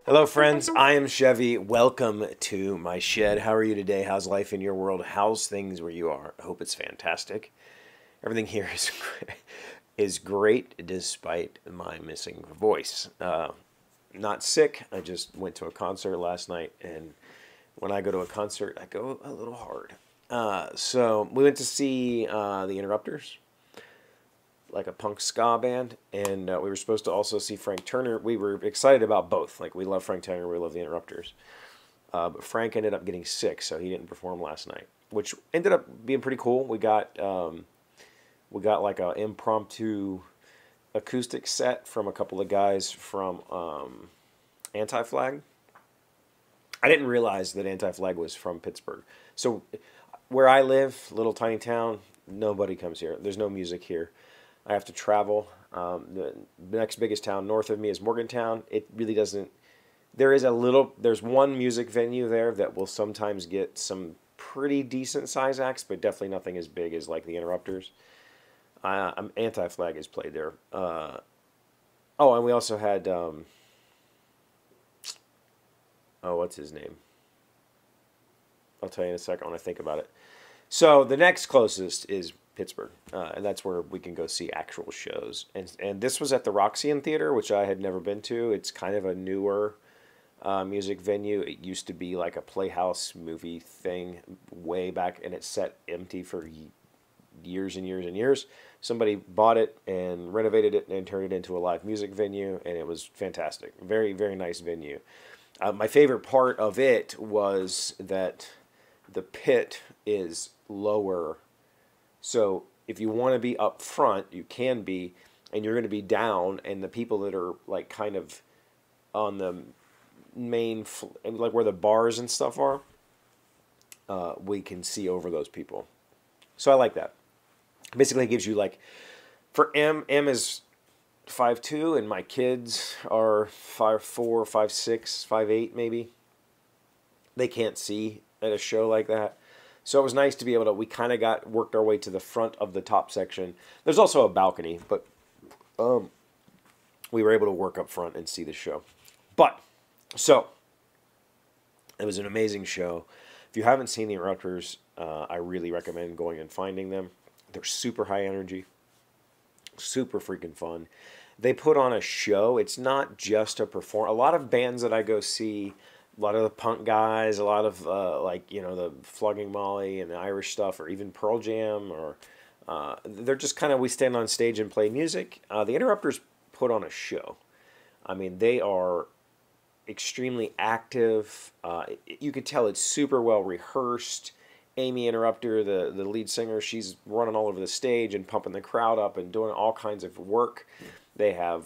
Hello friends, I am Chevee. Welcome to my shed. How are you today? How's life in your world? How's things where you are? I hope it's fantastic. Everything here is great despite my missing voice. Not sick. I just went to a concert last night, and when I go to a concert, I go a little hard. So we went to see the Interrupters, like a punk ska band, and we were supposed to also see Frank Turner. We were excited about both. Like, we love Frank Turner, we love the Interrupters. But Frank ended up getting sick, so he didn't perform last night, which ended up being pretty cool. We got like an impromptu acoustic set from a couple of guys from Anti-Flag. I didn't realize that Anti-Flag was from Pittsburgh. So where I live, little tiny town, nobody comes here. There's no music here. I have to travel. The next biggest town north of me is Morgantown. It really doesn't. There's one music venue there that will sometimes get some pretty decent size acts, but definitely nothing as big as like the Interrupters. Anti-Flag is played there. Oh, and we also had what's his name? I'll tell you in a second when I think about it. So the next closest is Pittsburgh, and that's where we can go see actual shows. And this was at the Roxy Theater, which I had never been to. It's kind of a newer music venue. It used to be like a Playhouse movie thing way back, and it's set empty for years and years and years. Somebody bought it and renovated it and turned it into a live music venue, and it was fantastic. Very, very nice venue. My favorite part of it was that the pit is lower. So if you want to be up front, you can be, and you're going to be down, and the people that are like kind of on the main, like where the bars and stuff are, we can see over those people. So I like that. Basically, it gives you like, for M is 5'2", and my kids are 5'4", 5'6", 5'8", maybe. They can't see at a show like that. So it was nice to be able to, we kind of worked our way to the front of the top section. There's also a balcony, but we were able to work up front and see the show. So, it was an amazing show. If you haven't seen the Interrupters, I really recommend going and finding them. They're super high energy, super freaking fun. They put on a show. It's not just a perform. A lot of bands that I go see, a lot of the punk guys, a lot of the Flogging Molly and the Irish stuff, or even Pearl Jam, or they're just kind of, we stand on stage and play music. The Interrupters put on a show. I mean, they are extremely active. You could tell it's super well rehearsed. Amy Interrupter, the lead singer, she's running all over the stage and pumping the crowd up and doing all kinds of work. They have,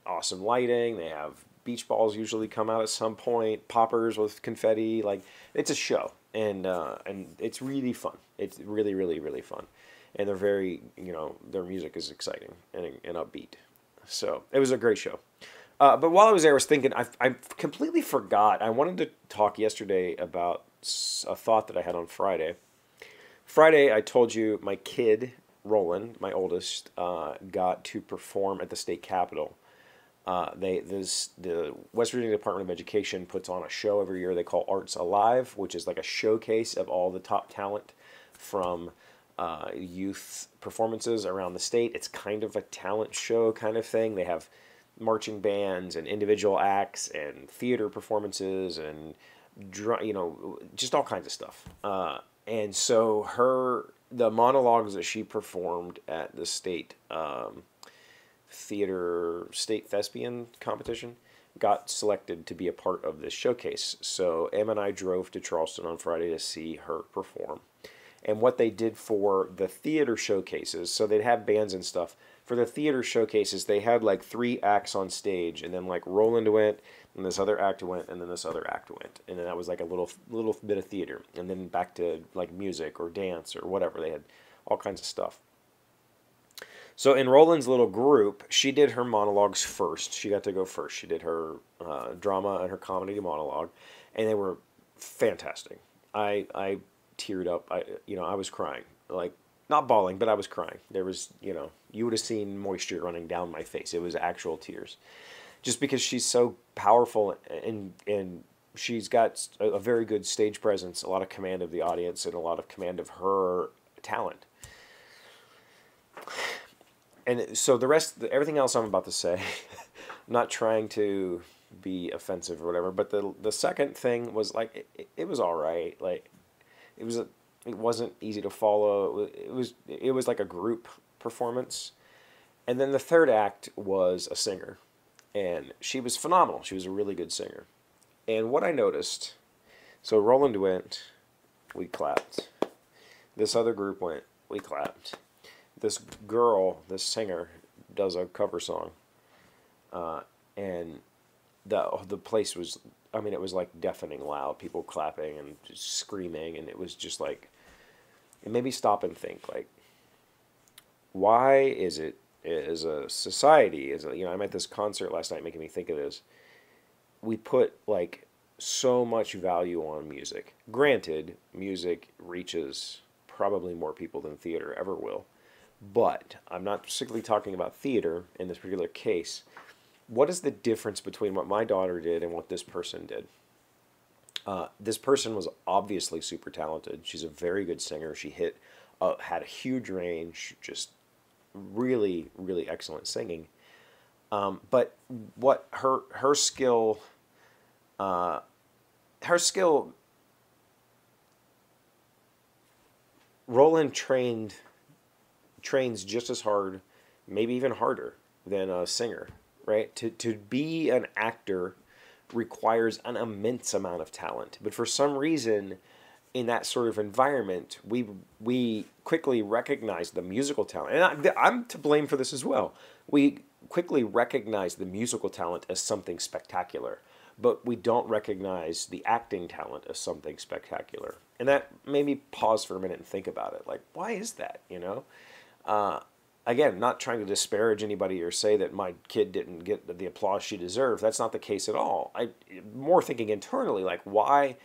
awesome lighting. They have beach balls usually come out at some point, poppers with confetti. Like, it's a show, and it's really fun. It's really, really, really fun. And they're very, their music is exciting and upbeat. So it was a great show. But while I was there, I was thinking, I completely forgot. I wanted to talk yesterday about a thought that I had on Friday. Friday, I told you my kid, Roland, my oldest, got to perform at the state capitol. The West Virginia Department of Education puts on a show every year they call Arts Alive, which is like a showcase of all the top talent from youth performances around the state. It's kind of a talent show kind of thing. They have marching bands and individual acts and theater performances and just all kinds of stuff. And so the monologues that she performed at the state state thespian competition got selected to be a part of this showcase. So Em and I drove to Charleston on Friday to see her perform. And what they did for the theater showcases, so they'd have bands and stuff. For the theater showcases, they had like 3 acts on stage, and then like Roland went, and this other act went, and then this other act went. And then that was like a little bit of theater. And then back to like music or dance or whatever. They had all kinds of stuff. So in Roland's little group, she did her monologues first. She got to go first. She did her drama and her comedy monologue, and they were fantastic. I teared up. I was crying. like, not bawling, but I was crying. There was, you know, you would have seen moisture running down my face. It was actual tears. Just because she's so powerful, and she's got a very good stage presence, a lot of command of the audience, and a lot of command of her talent. And so the rest, everything else I'm about to say, I'm not trying to be offensive or whatever, but the second thing was like, it was all right. Like, it wasn't easy to follow. It was like a group performance. And then the third act was a singer, and she was phenomenal. She was a really good singer. And what I noticed, so Roland went, we clapped. This other group went, we clapped. This girl, this singer, does a cover song, and the place was, I mean, it was like deafening loud, people clapping and just screaming, and it was just like, it made me stop and think, like, why is it, as a society, you know, I'm at this concert last night making me think of this, we put, like, so much value on music. Granted, music reaches probably more people than theater ever will, but I'm not specifically talking about theater in this particular case. What is the difference between what my daughter did and what this person did? This person was obviously super talented. She's a very good singer. She had a huge range, just really, really excellent singing. But what her skill, Roland trains just as hard, maybe even harder than a singer, right? To be an actor requires an immense amount of talent. But for some reason, in that sort of environment, we quickly recognize the musical talent. And I'm to blame for this as well. We quickly recognize the musical talent as something spectacular, but we don't recognize the acting talent as something spectacular. And that made me pause for a minute and think about it. Like, why is that, you know? Again, not trying to disparage anybody or say that my kid didn't get the applause she deserved. That's not the case at all. More thinking internally, like, why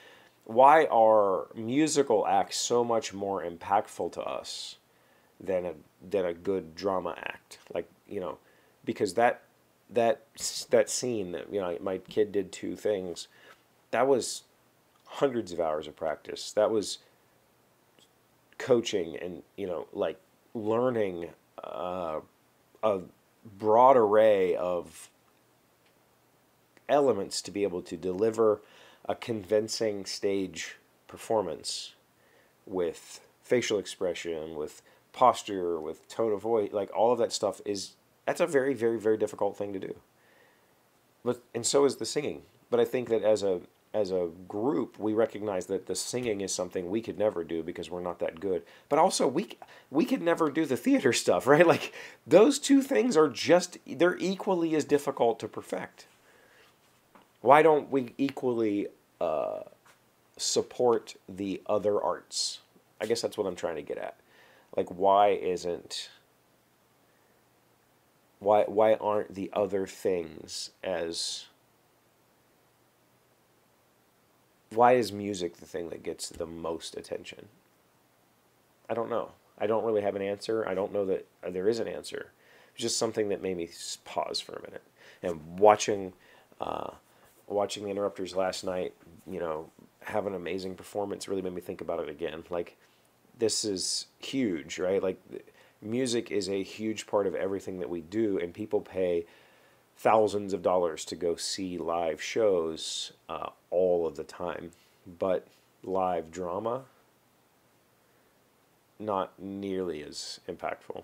are musical acts so much more impactful to us than a good drama act? Like, you know, because that scene that, you know, my kid did two things, that was hundreds of hours of practice. That was coaching and, you know, like, learning a broad array of elements to be able to deliver a convincing stage performance with facial expression, with posture, with tone of voice. Like, all of that stuff that's a very, very, very difficult thing to do. And so is the singing. But I think that as a group, we recognize that the singing is something we could never do because we're not that good. But also, we could never do the theater stuff, right? Like, those two things they're equally as difficult to perfect. Why don't we equally support the other arts? I guess that's what I'm trying to get at. Like, why aren't the other things why is music the thing that gets the most attention? I don't know. I don't really have an answer. I don't know that there is an answer. It's just something that made me pause for a minute. And watching the Interrupters last night, you know, have an amazing performance really made me think about it again. Like, this is huge, right? Like, music is a huge part of everything that we do, and people pay thousands of dollars to go see live shows all of the time. But live drama, not nearly as impactful.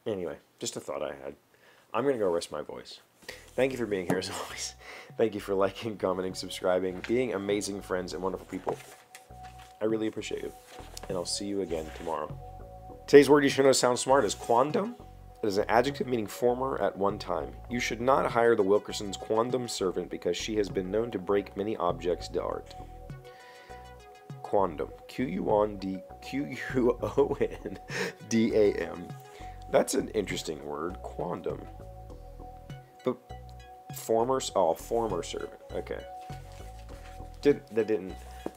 Anyway, just a thought I had. I'm going to go rest my voice. Thank you for being here as always. Thank you for liking, commenting, subscribing, being amazing friends and wonderful people. I really appreciate you. And I'll see you again tomorrow. Today's word you should know sounds smart is quondam. It is an adjective meaning former at one time. You should not hire the Wilkersons' quondam servant because she has been known to break many objects d'art. Quondam. Quondam. That's an interesting word. Quondam. But former servant. Okay.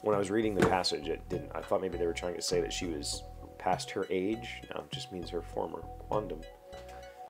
when I was reading the passage, it didn't. I thought maybe they were trying to say that she was past her age. No, it just means her former quantum.